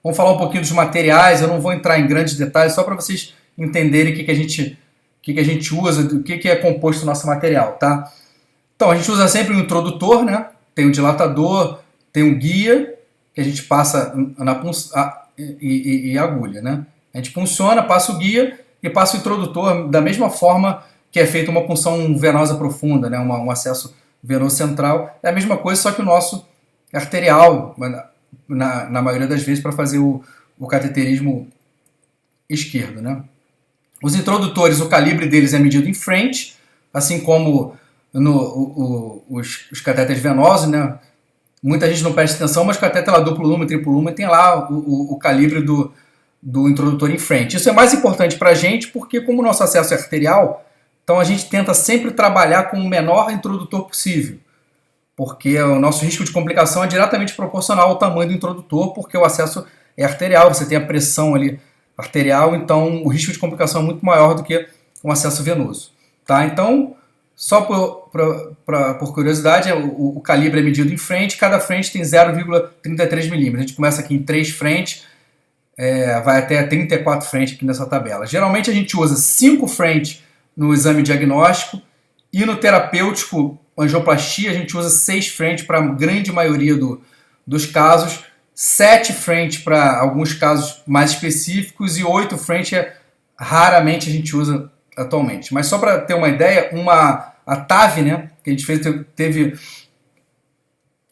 Vamos falar um pouquinho dos materiais, eu não vou entrar em grandes detalhes, só para vocês entenderem o que a gente usa, o que é composto o nosso material, tá? Então, a gente usa sempre um introdutor, né? Tem um dilatador, tem um guia, que a gente passa e agulha, né? A gente punciona, passa o guia e passa o introdutor da mesma forma que é feita uma punção venosa profunda, né? Um acesso venoso central. É a mesma coisa, só que o nosso é arterial, na maioria das vezes, para fazer o cateterismo esquerdo, né? Os introdutores, o calibre deles é medido em French, assim como os catéteres venosos, né? Muita gente não presta atenção, mas catéter lá, duplo lumen, triplo lumen, tem lá o calibre do introdutor em French. Isso é mais importante para a gente porque, como o nosso acesso é arterial, então a gente tenta sempre trabalhar com o menor introdutor possível, porque o nosso risco de complicação é diretamente proporcional ao tamanho do introdutor, porque o acesso é arterial, você tem a pressão ali arterial, então o risco de complicação é muito maior do que um acesso venoso. Tá? Então, só por curiosidade, o calibre é medido em frente, cada frente tem 0,33 milímetros. A gente começa aqui em 3 frentes, vai até 34 frentes aqui nessa tabela. Geralmente a gente usa 5 frentes no exame diagnóstico e no terapêutico, angioplastia, a gente usa 6 frentes para a grande maioria dos casos, 7 frentes para alguns casos mais específicos e 8 frentes raramente a gente usa atualmente. Mas só para ter uma ideia, a TAV, né, que a gente fez, teve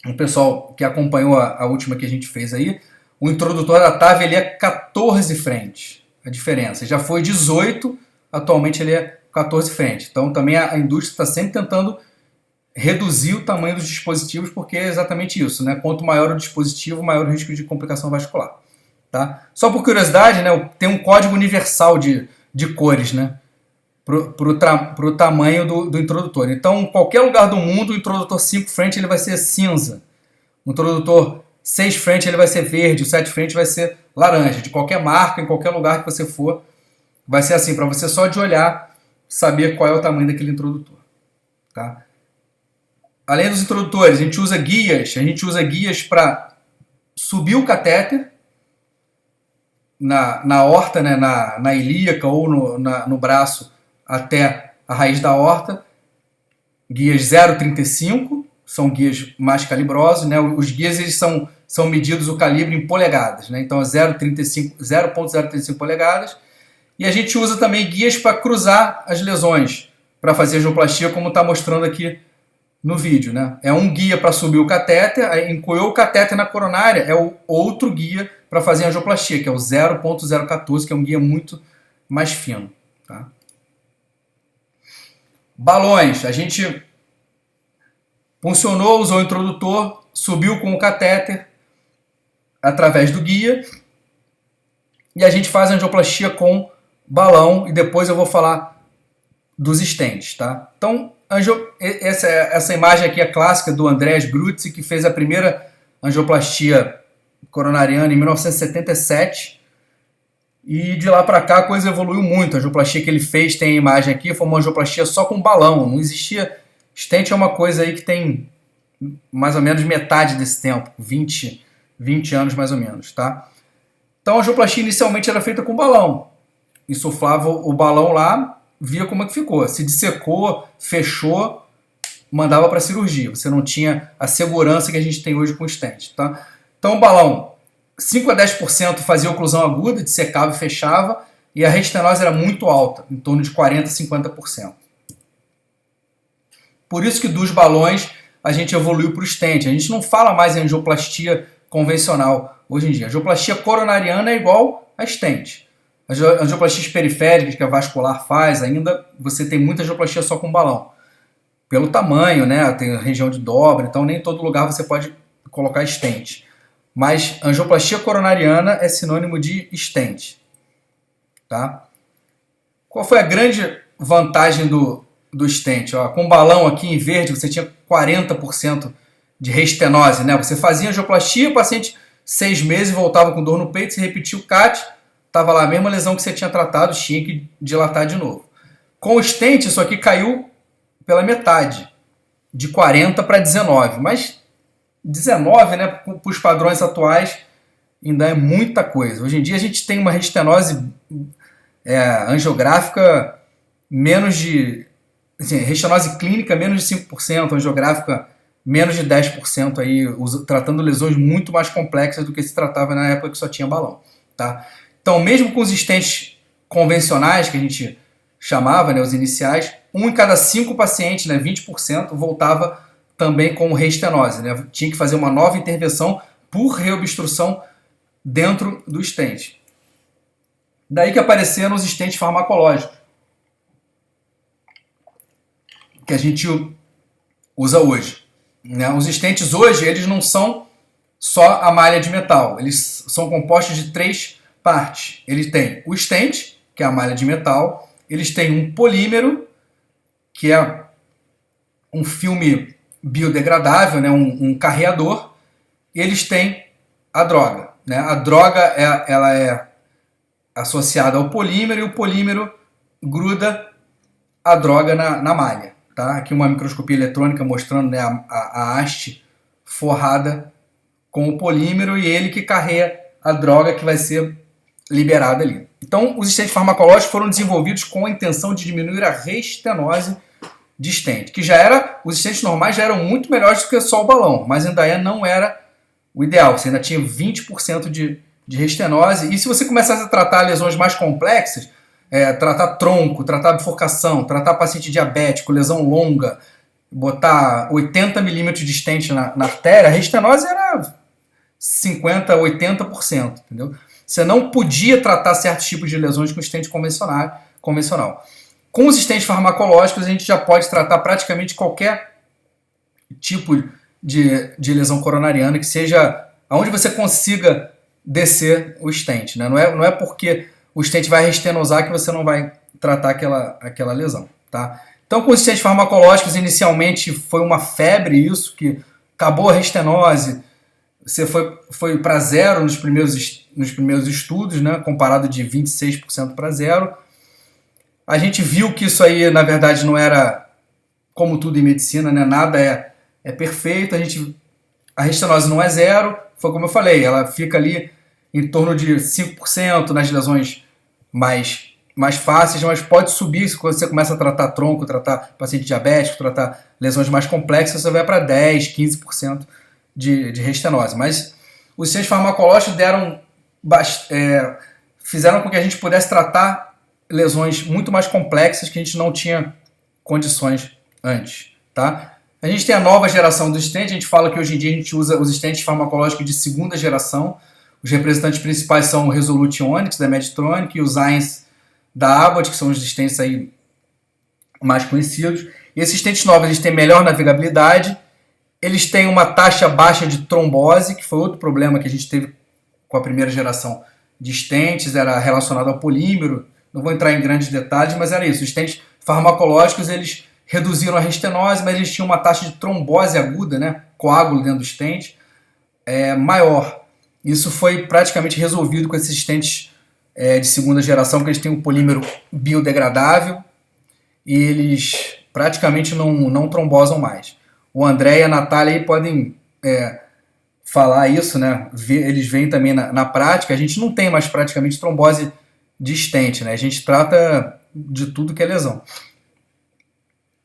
um pessoal que acompanhou a última que a gente fez aí, o introdutor da TAV ele é 14 frentes, a diferença. Já foi 18, atualmente ele é 14 frentes. Então também a indústria está sempre tentando reduzir o tamanho dos dispositivos, porque é exatamente isso, né? Quanto maior o dispositivo, maior o risco de complicação vascular. Tá? Só por curiosidade, né, tem um código universal de cores, né, para o tamanho do introdutor. Então, em qualquer lugar do mundo, o introdutor 5 frente ele vai ser cinza. O introdutor 6 frente ele vai ser verde, o 7 frente vai ser laranja. De qualquer marca, em qualquer lugar que você for, vai ser assim, para você só de olhar saber qual é o tamanho daquele introdutor. Tá? Além dos introdutores, a gente usa guias para subir o catéter na aorta, né, na ilíaca ou no braço até a raiz da aorta. Guias 0,35 são guias mais calibrosos, né? Os guias eles são medidos o calibre em polegadas, né? Então é 0,035 polegadas. E a gente usa também guias para cruzar as lesões, para fazer angioplastia, como está mostrando aqui no vídeo, né? É um guia para subir o catéter, incluiu o catéter na coronária, é o outro guia para fazer angioplastia, que é o 0,014, que é um guia muito mais fino. Tá? Balões, a gente puncionou, usou o introdutor, subiu com o catéter através do guia e a gente faz a angioplastia com balão e depois eu vou falar dos stents. Tá? Então, essa imagem aqui é clássica do Andreas Grutzi, que fez a primeira angioplastia coronariana em 1977, e de lá para cá a coisa evoluiu muito. A angioplastia que ele fez, tem a imagem aqui, foi uma angioplastia só com balão, não existia stent. É uma coisa aí que tem mais ou menos metade desse tempo, 20 anos mais ou menos, tá? Então a angioplastia inicialmente era feita com balão, insuflava o balão lá, via como é que ficou, se dissecou, fechou, mandava para cirurgia. Você não tinha a segurança que a gente tem hoje com o stent, tá? Então o balão, 5 a 10% fazia oclusão aguda, dissecava e fechava, e a restenose era muito alta, em torno de 40 a 50%. Por isso que dos balões a gente evoluiu para o stent. A gente não fala mais em angioplastia convencional hoje em dia. A angioplastia coronariana é igual a stent. As angioplastias periféricas que a vascular faz, ainda você tem muita angioplastia só com balão. Pelo tamanho, né? Tem região de dobra, então nem em todo lugar você pode colocar stent. Mas angioplastia coronariana é sinônimo de stent. Tá? Qual foi a grande vantagem do stent? Ó, com o balão aqui em verde, você tinha 40% de restenose. Né? Você fazia angioplastia, o paciente 6 meses voltava com dor no peito, você repetia o CAT, estava lá a mesma lesão que você tinha tratado, tinha que dilatar de novo. Com o stent, isso aqui caiu pela metade, de 40 para 19. Mas 19, né, para os padrões atuais, ainda é muita coisa. Hoje em dia a gente tem uma restenose angiográfica menos de... Assim, restenose clínica menos de 5%, angiográfica menos de 10%, aí, tratando lesões muito mais complexas do que se tratava na época que só tinha balão. Tá? Então, mesmo com os stents convencionais, que a gente chamava, né, os iniciais, 1 em cada 5 pacientes, né, 20%, voltava também com restenose. Né? Tinha que fazer uma nova intervenção por reobstrução dentro do stent. Daí que apareceram os stents farmacológicos, que a gente usa hoje. Né? Os stents hoje, eles não são só a malha de metal, eles são compostos de 3 partes. Ele tem o stent, que é a malha de metal, eles têm um polímero, que é um filme biodegradável, né? um carreador, e eles têm a droga. Né? A droga ela é associada ao polímero, e o polímero gruda a droga na malha. Tá? Aqui uma microscopia eletrônica mostrando, né, a haste forrada com o polímero e ele que carrega a droga que vai ser liberada ali. Então, os stents farmacológicos foram desenvolvidos com a intenção de diminuir a restenose de stent, que os stents normais já eram muito melhores do que só o balão, mas ainda não era o ideal, você ainda tinha 20% de restenose, e se você começasse a tratar lesões mais complexas, tratar tronco, tratar bifurcação, tratar paciente diabético, lesão longa, botar 80 milímetros de stent na artéria, a restenose era 50%, 80%, entendeu? Você não podia tratar certos tipos de lesões com stent convencional. Com os stents farmacológicos, a gente já pode tratar praticamente qualquer tipo de lesão coronariana, que seja onde você consiga descer o stent. Né? Não é porque o stent vai restenosar que você não vai tratar aquela lesão. Tá? Então, com os stents farmacológicos, inicialmente foi uma febre isso, que acabou a restenose, você foi para zero nos primeiros estudos, né, comparado de 26% para zero. A gente viu que isso aí, na verdade, não era como tudo em medicina, né, nada é perfeito, a restenose não é zero, foi como eu falei, ela fica ali em torno de 5% nas lesões mais fáceis, mas pode subir quando você começa a tratar tronco, tratar paciente diabético, tratar lesões mais complexas, você vai para 10%, 15% de restenose. Mas os stents farmacológicos fizeram com que a gente pudesse tratar lesões muito mais complexas que a gente não tinha condições antes. Tá? A gente tem a nova geração dos stents, a gente fala que hoje em dia a gente usa os stents farmacológicos de segunda geração. Os representantes principais são o Resolute Onyx, da Medtronic, e o Zyence, da Abbott, que são os stents aí mais conhecidos. E esses stents novos eles têm melhor navegabilidade, eles têm uma taxa baixa de trombose, que foi outro problema que a gente teve com a primeira geração de stents, era relacionado ao polímero. Não vou entrar em grandes detalhes, mas era isso. Os stents farmacológicos eles reduziram a restenose, mas eles tinham uma taxa de trombose aguda, né, coágulo dentro do stent, maior. Isso foi praticamente resolvido com esses stents de segunda geração, que eles têm um polímero biodegradável e eles praticamente não trombosam mais. O André e a Natália aí podem falar isso, né? Eles veem também na prática, a gente não tem mais praticamente trombose de stent, né? A gente trata de tudo que é lesão.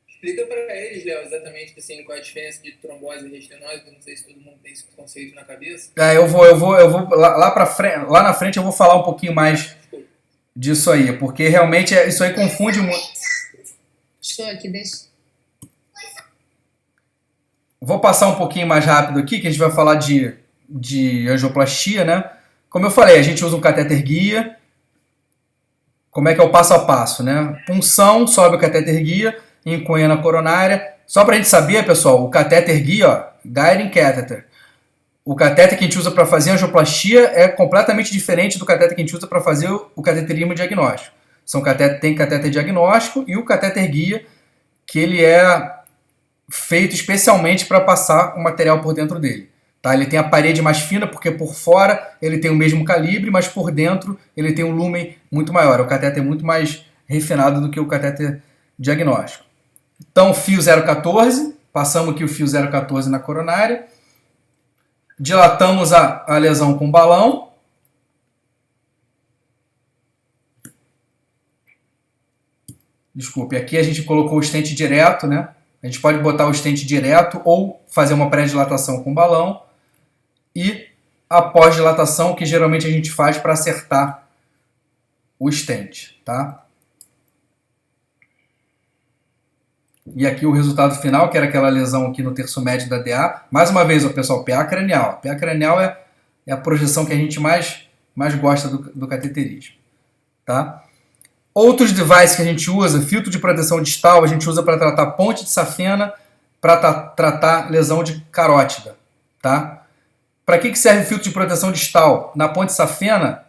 Explica para eles, Léo, exatamente assim, qual a diferença de trombose e restenose. Eu não sei se todo mundo tem esse conceito na cabeça. Eu vou lá na frente eu vou falar um pouquinho mais disso aí, porque realmente isso aí confunde muito. Estou aqui, deixa. Vou passar um pouquinho mais rápido aqui, que a gente vai falar de angioplastia, né? Como eu falei, a gente usa um catéter guia. Como é que é o passo a passo, né? Punção, sobe o catéter guia, encunha na coronária. Só para a gente saber, pessoal, o catéter guia, ó, guiding catheter. O catéter que a gente usa para fazer angioplastia é completamente diferente do catéter que a gente usa para fazer o cateterismo diagnóstico. Tem catéter diagnóstico e o catéter guia, que ele é feito especialmente para passar o material por dentro dele. Tá? Ele tem a parede mais fina, porque por fora ele tem o mesmo calibre, mas por dentro ele tem um lumen muito maior. O catéter é muito mais refinado do que o catéter diagnóstico. Então, fio 0,14, passamos aqui o fio 0,14 na coronária, dilatamos a lesão com balão, Desculpe, aqui a gente colocou o stent direto, né? A gente pode botar o stent direto ou fazer uma pré-dilatação com balão e a pós-dilatação, que geralmente a gente faz para acertar o stent, tá? E aqui o resultado final, que era aquela lesão aqui no terço médio da DA. Mais uma vez, ó, pessoal, PA cranial. PA cranial é a projeção que a gente mais gosta do cateterismo, tá? Outros devices que a gente usa, filtro de proteção distal, a gente usa para tratar ponte de safena, para tratar lesão de carótida, tá? Para que serve o filtro de proteção distal? Na ponte de safena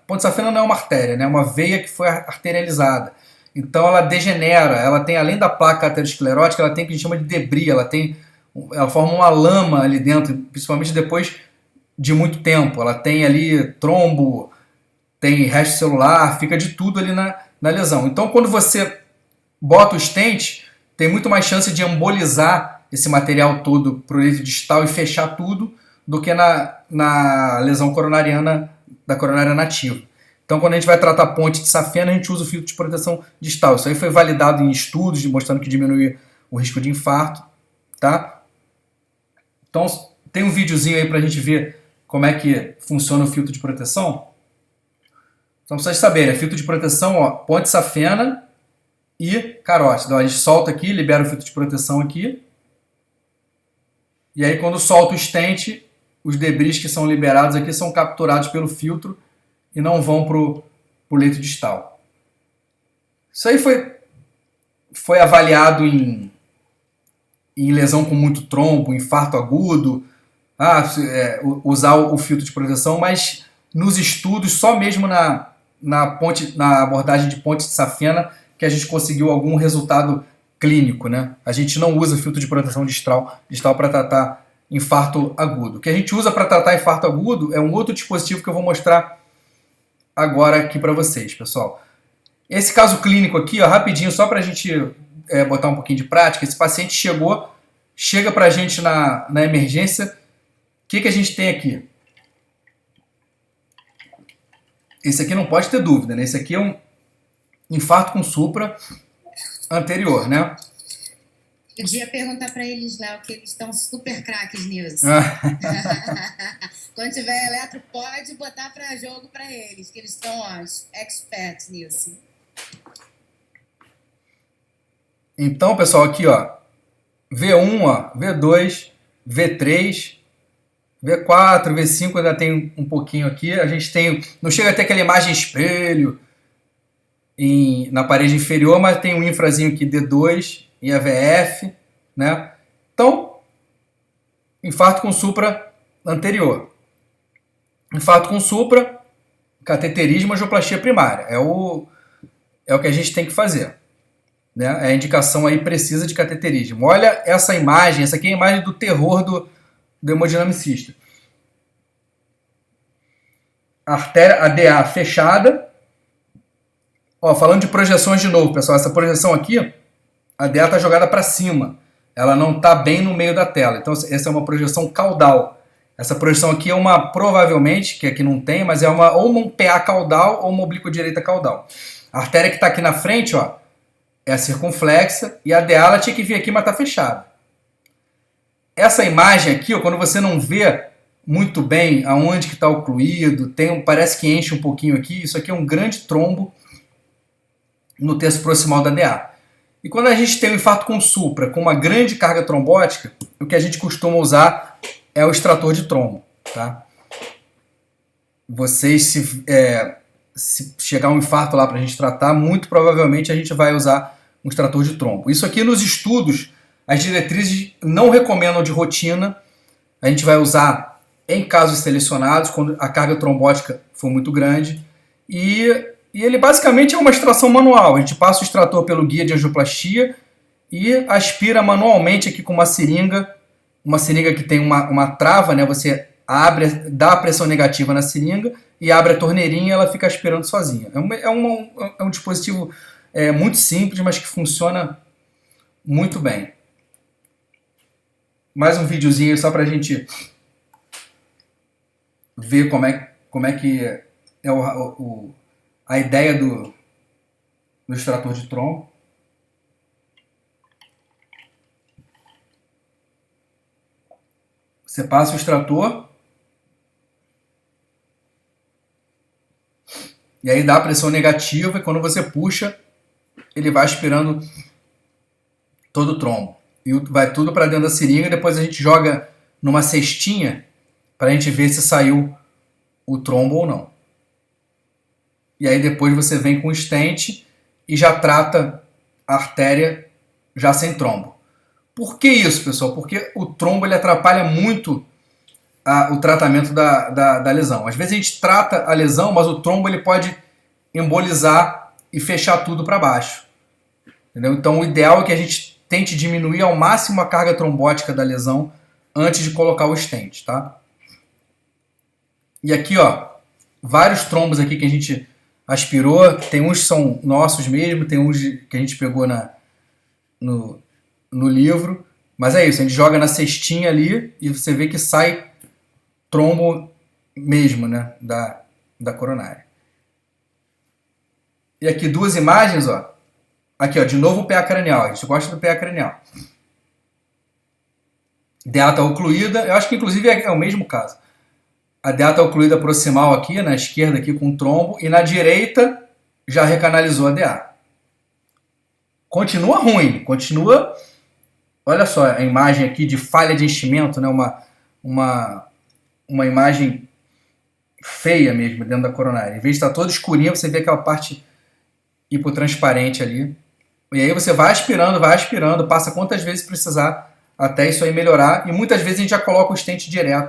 não é uma artéria, né? É uma veia que foi arterializada. Então ela degenera, ela tem, além da placa aterosclerótica, ela tem o que a gente chama de debris, ela forma uma lama ali dentro, principalmente depois de muito tempo. Ela tem ali trombo, tem resto celular, fica de tudo ali na lesão. Então quando você bota o stent, tem muito mais chance de embolizar esse material todo para o leito distal e fechar tudo do que na lesão coronariana, da coronária nativa. Então, quando a gente vai tratar ponte de safena, a gente usa o filtro de proteção distal. Isso aí foi validado em estudos, mostrando que diminui o risco de infarto, tá? Então, tem um videozinho aí pra gente ver como é que funciona o filtro de proteção. Então, pra vocês saberem, filtro de proteção, ó, ponte de safena e carótida. Ó, a gente solta aqui, libera o filtro de proteção aqui. E aí, quando solta o stent, os debris que são liberados aqui são capturados pelo filtro e não vão para o leito distal. Isso aí foi avaliado em lesão com muito trombo, infarto agudo, usar o filtro de proteção, mas nos estudos, só mesmo na abordagem de ponte de safena, que a gente conseguiu algum resultado clínico, né? A gente não usa filtro de proteção distal para tratar infarto agudo. O que a gente usa para tratar infarto agudo é um outro dispositivo que eu vou mostrar agora aqui para vocês, pessoal. Esse caso clínico aqui, ó, rapidinho, só para a gente botar um pouquinho de prática. Esse paciente chega para a gente na emergência. O que a gente tem aqui? Esse aqui não pode ter dúvida, né? Esse aqui é um infarto com supra anterior, né? Podia perguntar para eles, Léo, que eles estão super craques nisso. Quando tiver eletro, pode botar para jogo para eles, que eles estão, ó, experts nisso. Então, pessoal, aqui, ó, V1, ó, V2, V3, V4, V5 ainda tem um pouquinho aqui. A gente tem, não chega a ter aquela imagem espelho na parede inferior, mas tem um infrazinho aqui, D2 e AVF, né? Então, infarto com supra anterior. Infarto com supra, cateterismo, angioplastia primária. É o que a gente tem que fazer, né? É a indicação aí precisa de cateterismo. Olha essa imagem, essa aqui é a imagem do terror do hemodinamicista. A artéria, a DA fechada. Ó, falando de projeções de novo, pessoal, essa projeção aqui, a DA está jogada para cima. Ela não está bem no meio da tela. Então, essa é uma projeção caudal. Essa projeção aqui é provavelmente, que aqui não tem, mas é ou um PA caudal ou uma oblíqua direita caudal. A artéria que está aqui na frente, ó, é a circunflexa, e a DA ela tinha que vir aqui, mas está fechada. Essa imagem aqui, ó, quando você não vê muito bem aonde que está ocluído, parece que enche um pouquinho aqui, isso aqui é um grande trombo no terço proximal da DA. E quando a gente tem um infarto com supra, com uma grande carga trombótica, o que a gente costuma usar é o extrator de trombo, tá? Vocês, se chegar um infarto lá para a gente tratar, muito provavelmente a gente vai usar um extrator de trombo. Isso aqui nos estudos, as diretrizes não recomendam de rotina. A gente vai usar em casos selecionados, quando a carga trombótica for muito grande. E ele basicamente é uma extração manual. A gente passa o extrator pelo guia de angioplastia e aspira manualmente aqui com uma seringa que tem uma trava, né? Você abre, dá a pressão negativa na seringa e abre a torneirinha e ela fica aspirando sozinha. É um dispositivo muito simples, mas que funciona muito bem. Mais um videozinho só para a gente ver como é que é a ideia do extrator de trombo. Você passa o extrator e aí dá a pressão negativa e quando você puxa, ele vai aspirando todo o trombo. E vai tudo para dentro da seringa, depois a gente joga numa cestinha para a gente ver se saiu o trombo ou não. E aí depois você vem com o stent e já trata a artéria já sem trombo. Por que isso, pessoal? Porque o trombo ele atrapalha muito o tratamento da lesão. Às vezes a gente trata a lesão, mas o trombo ele pode embolizar e fechar tudo para baixo. Entendeu? Então o ideal é que a gente tente diminuir ao máximo a carga trombótica da lesão antes de colocar o stent, tá? E aqui, ó, vários trombos aqui que a gente aspirou. Tem uns que são nossos mesmo, tem uns que a gente pegou no livro. Mas é isso, a gente joga na cestinha ali e você vê que sai trombo mesmo, né, da coronária. E aqui duas imagens, ó. Aqui, ó, de novo o PA cranial. A gente gosta do PA cranial. Deata ocluída, eu acho que inclusive é o mesmo caso. A deata ocluída proximal aqui, na esquerda aqui com trombo, e na direita já recanalizou a DA. Continua ruim, continua... Olha só a imagem aqui de falha de enchimento, né? Uma imagem feia mesmo dentro da coronária. Em vez de estar toda escurinha, você vê aquela parte hipotransparente ali. E aí você vai aspirando, passa quantas vezes precisar até isso aí melhorar. E muitas vezes a gente já coloca o stent direto